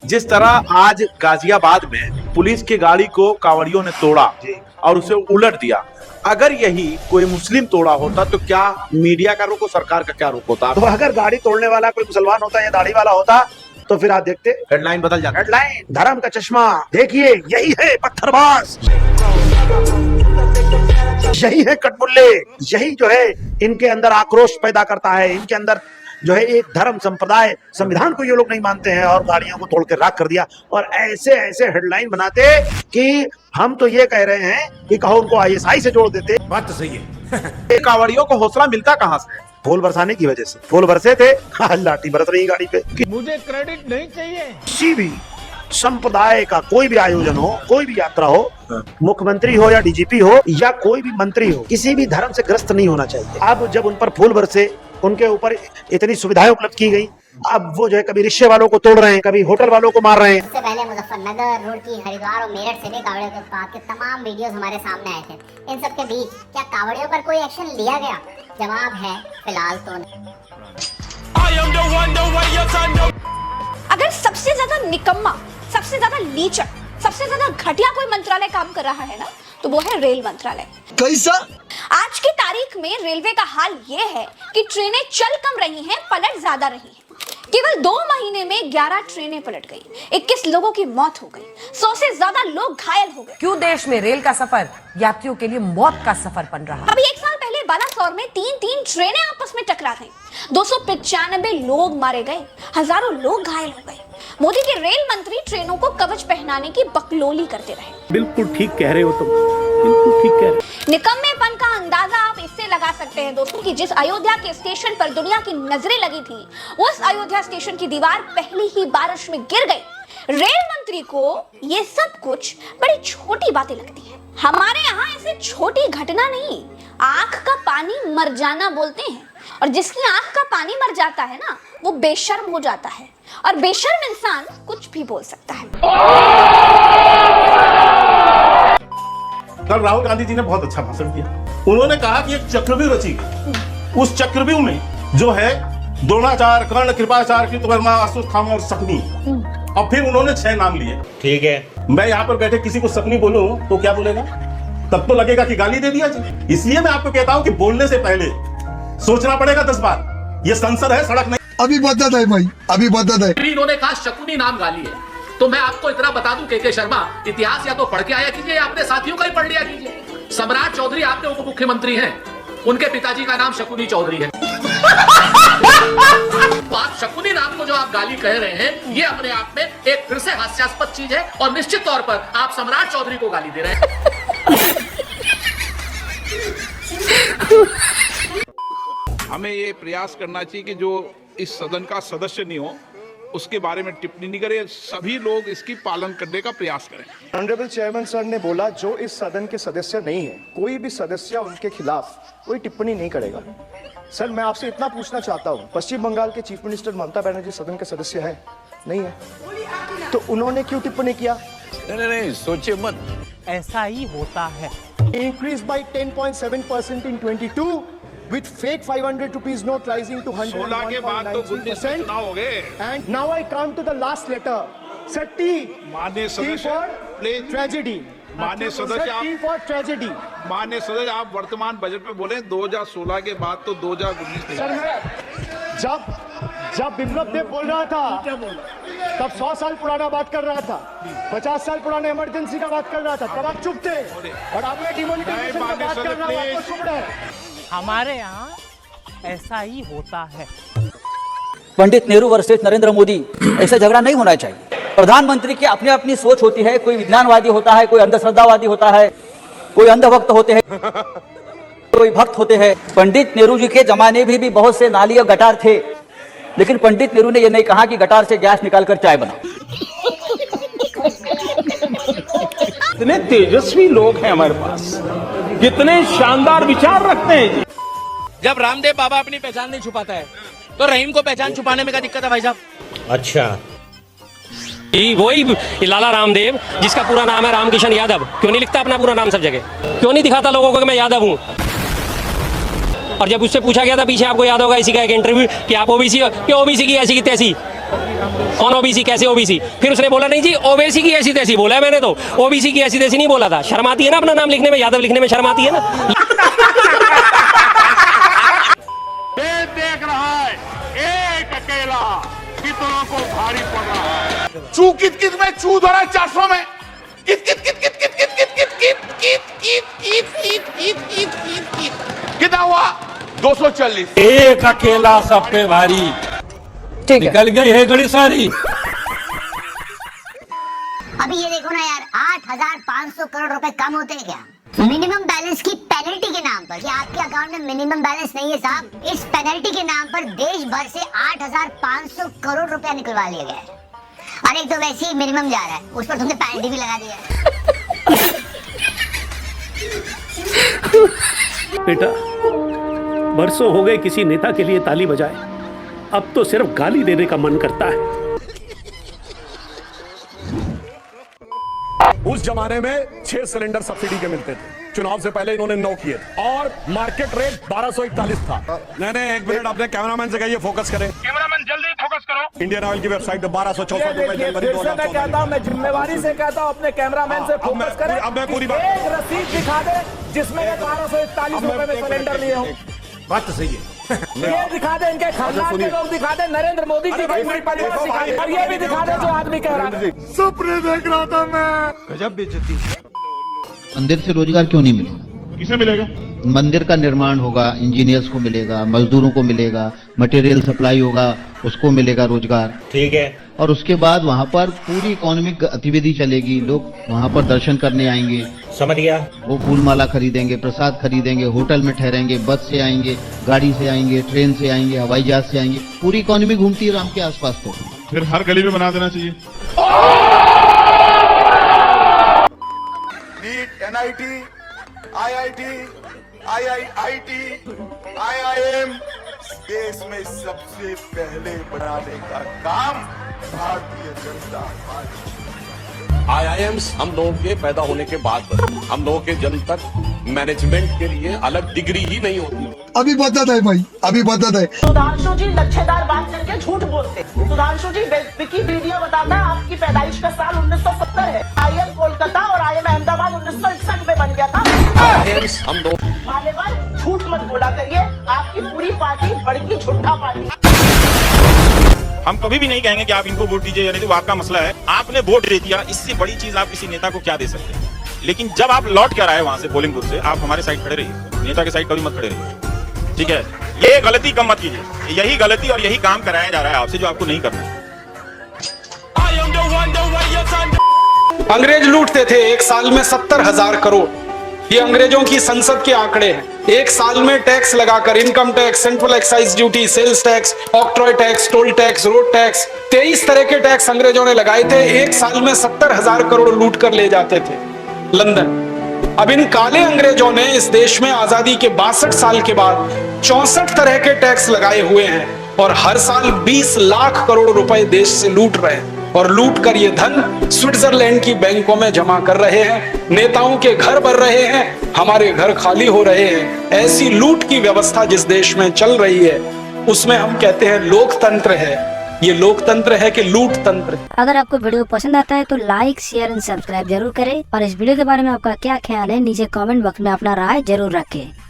जिस तरह आज गाजियाबाद में पुलिस की गाड़ी को कांवड़ियों ने तोड़ा और उसे उलट दिया, अगर यही कोई मुस्लिम तोड़ा होता तो क्या मीडिया का रुख और सरकार का क्या रुख होता? तो अगर गाड़ी तोड़ने वाला कोई मुसलमान होता या दाढ़ी वाला होता तो फिर आप देखते हेडलाइन बदल जाती। हेडलाइन धर्म का चश्मा, देखिए यही है पत्थरबाज, यही है कटबुल्ले, यही जो है इनके अंदर आक्रोश पैदा करता है, इनके अंदर जो है एक धर्म संप्रदाय संविधान को ये लोग नहीं मानते हैं और गाड़ियों को तोड़ के राख कर दिया। और ऐसे ऐसे हेडलाइन बनाते कि हम तो ये कह रहे हैं कि कहो उनको आईएसआई से जोड़ देते। बात तो सही है। कांवड़ियों को हौसला मिलता कहां से? फूल बरसाने की वजह से। फूल बरसे थे, लाठी बरस रही गाड़ी पे। मुझे क्रेडिट नहीं चाहिए। किसी भी संप्रदाय का कोई भी आयोजन हो, कोई भी यात्रा हो, मुख्यमंत्री हो या डीजीपी हो या कोई भी मंत्री हो, किसी भी धर्म से ग्रस्त नहीं होना चाहिए। अब जब उन पर फूल बरसे, उनके ऊपर इतनी सुविधाएं उपलब्ध की गई, अब वो जो है कभी रिक्शे वालों को तोड़ रहे हैं, कभी होटल वालों को मार रहे हैं। इससे पहले मुजफ्फरनगर, रुड़की, हरिद्वार और मेरठ से भी कावड़ियों के उत्पाद के तमाम वीडियोस हमारे सामने आए थे। इन सब के बीच क्या कावड़ियों पर कोई एक्शन लिया गया? जवाब है फिलहाल तो नहीं। अगर सबसे ज्यादा निकम्मा, सबसे ज्यादा लीचक, सबसे ज्यादा घटिया कोई मंत्रालय काम कर रहा है ना, तो वो है रेल मंत्रालय। कैसा? आज की तारीख में रेलवे का हाल ये है कि ट्रेनें चल कम रही हैं, पलट ज्यादा रही हैं। केवल 2 महीने में 11 ट्रेनें पलट गई, 21 लोगों की मौत हो गई, 100 से ज्यादा लोग घायल हो गए। क्यों देश में रेल का सफर यात्रियों के लिए मौत का सफर बन रहा? अभी 1 साल पहले बालासोर में 3 ट्रेनें आपस में टकरा गईं, 295 लोग मारे गए, हजारों लोग घायल हो गए। मोदी के रेल मंत्री ट्रेनों को कवच पहनाने की बकलोली करते रहे। बिल्कुल ठीक कह रहे हो तुम, बिल्कुल ठीक कह रहे हो। निकम्मेपन का अंदाजा आप इससे लगा सकते हैं दोस्तों कि जिस अयोध्या के स्टेशन पर दुनिया की नजरें लगी थी, उस अयोध्या स्टेशन की दीवार पहली ही बारिश में गिर गई। रेल मंत्री को ये सब कुछ बड़ी छोटी बातें लगती हैं। हमारे यहाँ इसे छोटी घटना नहीं, आंख का पानी मर जाना बोलते हैं। और जिसकी आंख का पानी मर जाता है ना, वो बेशर्म हो जाता है, और बेशर्म इंसान कुछ भी बोल सकता है। कल राहुल गांधी जी ने बहुत अच्छा भाषण दिया। उन्होंने कहा कि एक चक्रव्यूह रची गई, उस चक्रव्यूह में जो है द्रोणाचार्य, कर्ण, कृपाचार्य, कृतवर्मा, अश्वत्थामा और शकुनी, और फिर उन्होंने 6 नाम लिए। ठीक है, मैं यहाँ पर बैठे किसी को शकुनी बोलूं तो क्या बोलेगा? तब तो लगेगा कि गाली दे दिया जी। इसलिए मैं आपको कहता हूँ कि बोलने से पहले सोचना पड़ेगा 10 बार। ये संसद है, सड़क नहीं। अभी बदत है भाई, अभी बदत है। इन्होंने कहा शकुनी नाम गाली है, तो मैं आपको इतना बता दूं के शर्मा, इतिहास या तो पढ़ के आया कीजिए या अपने साथियों का ही पढ़ लिया कीजिए। सम्राट चौधरी आपके उप मुख्यमंत्री हैं, उनके पिताजी का नाम शकुनी चौधरी है। तो आप शकुनी नाम को जो आप गाली कह रहे हैं, ये अपने आप में एक फिर से हास्यास्पद चीज है, और निश्चित तौर पर आप सम्राट चौधरी को गाली दे रहे हैं। हमें ये प्रयास करना चाहिए कि जो इस सदन का सदस्य नहीं हो उसके बारे में टिप्पणी नहीं करे, सभी लोग इसकी पालन करने का प्रयास करें। ऑनरेबल चेयरमैन सर ने बोला जो इस सदन के सदस्य नहीं है, कोई भी सदस्य उनके खिलाफ कोई टिप्पणी नहीं करेगा। सर मैं आपसे इतना पूछना चाहता हूँ, पश्चिम बंगाल के चीफ मिनिस्टर ममता बनर्जी सदन के सदस्य है? नहीं है, तो उन्होंने क्यों टिप्पणी किया? नहीं, सोचिए मत, ऐसा ही होता है। Increase by 10.7% in 22 with fake 500 rupees note rising to 16 के बाद तो 19 चुनाव हो गए। And now I come to the last letter. Sir, T. माननीय सदस्य, for tragedy. माननीय सदस्य, T for tragedy. माननीय सदस्य, आप वर्तमान बजट में बोले 2016 के बाद तो 2019। सर मैं जब बिप्लब देव बोल रहा था तब 100 साल पुराना बात कर रहा था, 50 साल पुराने इमरजेंसी का बात कर रहा था, तब आप चुप थे, और आपने डिमोनेटाइजेशन का बात कर रहा है, आपको चुप रहे। हमारे यहाँ ऐसा ही होता है। पंडित नेहरू वर्सेस नरेंद्र मोदी, ऐसा झगड़ा नहीं होना चाहिए। प्रधानमंत्री की अपनी अपनी सोच होती है, कोई विज्ञानवादी होता है, कोई अंधश्रद्धावादी होता है, कोई अंधभक्त होते हैं, कोई भक्त होते हैं। पंडित नेहरू जी के जमाने में भी बहुत से नाली और गटार थे, लेकिन पंडित नेहरू ने यह नहीं कहा कि गटार से गैस निकालकर चाय बनाओ। कितने तेजस्वी लोग हैं हमारे पास, कितने शानदार विचार रखते हैं। जब रामदेव बाबा अपनी पहचान नहीं छुपाता है, तो रहीम को पहचान छुपाने में क्या दिक्कत है भाई साहब? अच्छा, वही लाला रामदेव जिसका पूरा नाम है रामकिशन यादव, क्यों नहीं लिखता अपना पूरा नाम सब जगह? क्यों नहीं दिखाता लोगों को कि मैं यादव हूँ? और जब उससे पूछा गया था पीछे, आपको याद होगा इसी का एक इंटरव्यू कि आप ओबीसी की ऐसी की तैसी, कौन ओबीसी, कैसे ओबीसी? फिर उसने बोला नहीं जी ओबीसी की ऐसी तैसी बोला है मैंने, तो ओबीसी की ऐसी तैसी नहीं बोला था। शर्म आती है ना अपना नाम लिखने में, यादव लिखने में शर्म आती है ना। देख रहा है एक अकेला कितनों को भारी पड़ रहा है। चू कित कित में चू धरा 400 में कित कित कित कित कित कित कित कित कित कित कित कित कित कित कित कित कितना हुआ? 240। एक अकेला सब पे भारी, निकल गई है गड़ी सारी। अभी ये देखो ना यार, 8,500 करोड़ रुपए कम होते हैं क्या मिनिमम बैलेंस की पेनल्टी के नाम पर? कि आपके अकाउंट में मिनिमम बैलेंस नहीं है साहब, इस पेनल्टी के नाम पर देश भर से 8,500 करोड़ रुपया निकलवा लिया गया है। और एक तो वैसे ही मिनिमम जा रहा है, उस पर तुमने पेनल्टी भी लगा दिया है। बेटा, बरसों हो गए किसी नेता के लिए ताली बजाए, अब तो सिर्फ गाली देने का मन करता है। उस जमाने में 6 सिलेंडर सब्सिडी के मिलते थे, चुनाव से पहले इन्होंने 9 किए और मार्केट रेट 1241 था। नहीं, एक मिनट, अपने कैमरामैन से कहिए फोकस करें। कैमरामैन जल्दी फोकस करो। इंडियन ऑयल की वेबसाइट पे 1264 रुपए जनवरी 2014। मैं कहता हूं, मैं जिम्मेवारी से कहता हूं, अपने कैमरामैन से फोकस करें। अब मैं पूरी बात, एक रसीद दिखा दे जिसमें 1241 रुपए में सिलेंडर लिए हो। बात तो सही है। ये दिखा दे, इनके खानदान के लोग दिखा दे, नरेंद्र मोदी जी का पूरी परिवार दिखा दे, और ये भी दिखा दे जो आदमी कह रहा है। सपने देख रहा था मैं। गजब बेइज्जती। मंदिर से रोजगार क्यों नहीं मिलेगा? किसे मिलेगा? मंदिर का निर्माण होगा, इंजीनियर्स को मिलेगा, मजदूरों को मिलेगा, मटेरियल सप्लाई होगा, उसको मिलेगा रोजगार। ठीक है। और उसके बाद वहाँ पर पूरी इकोनॉमिक गतिविधि चलेगी, लोग वहाँ पर दर्शन करने आएंगे। समझ गया। वो फूल माला खरीदेंगे, प्रसाद खरीदेंगे, होटल में ठहरेंगे, बस से आएंगे, गाड़ी से आएंगे, ट्रेन से आएंगे, हवाई जहाज से आएंगे, पूरी इकोनॉमी घूमती है राम के आसपास। तो फिर हर गली में बना देना चाहिए। NEET, NIT, IIT, IIIT, IIM देश में सबसे पहले बनाने का काम भारतीय जनता पार्टी। IIMs हम लोगों के पैदा होने के बाद बने। हम लोगों के जन्म तक मैनेजमेंट के लिए अलग डिग्री ही नहीं होती। अभी बता दे भाई, अभी बता दे। सुधांशु जी लच्छेदार बात करके झूठ बोलते। सुधांशु जी विकिपीडिया बताता है आपकी पैदाइश का साल 1970 है। IIM कोलकाता और IIM अहमदाबाद 1961 में बन गया था। IIMs हम लोग मान्यवर झूठ मत बोला करिए, आपकी पूरी पार्टी बड़की झूठा पार्टी। हम कभी भी नहीं कहेंगे कि आप इनको वोट दीजिए, यानी तो आपका मसला है। आपने वोट दे दिया, इससे बड़ी चीज आप किसी नेता को क्या दे सकते हैं? लेकिन जब आप लौट कर आए वहां से पोलिंग बूथ से, आप हमारे साइड खड़े रहिए, नेता के साइड कभी मत खड़े रहिए, ठीक है? ये गलती कम मत कीजिए। यही गलती और यही काम कराया जा रहा है आपसे जो आपको नहीं करना है। अंग्रेज लूटते थे एक साल में 70,000 करोड़। ये अंग्रेजों की संसद के आंकड़े हैं। एक साल में टैक्स लगाकर income tax, central excise duty, sales tax, octroi tax, toll tax, road tax, 23 तरह के टैक्स अंग्रेजों ने लगाए थे। एक साल में 70,000 करोड़ लूट कर ले जाते थे लंदन। अब इन काले अंग्रेजों ने इस देश में आजादी के 62 साल के बाद 64 तरह के टैक्स लगाए हुए हैं और हर साल 20 लाख करोड़ रुपए देश से लूट रहे हैं। और लूट कर ये धन स्विट्जरलैंड की बैंकों में जमा कर रहे हैं। नेताओं के घर भर रहे हैं, हमारे घर खाली हो रहे हैं। ऐसी लूट की व्यवस्था जिस देश में चल रही है उसमें हम कहते हैं लोकतंत्र है। ये लोकतंत्र है कि लूट तंत्र? अगर आपको वीडियो पसंद आता है तो लाइक, शेयर एंड सब्सक्राइब जरूर करें और इस वीडियो के बारे में आपका क्या ख्याल है नीचे कमेंट बॉक्स में अपना राय जरूर रखें।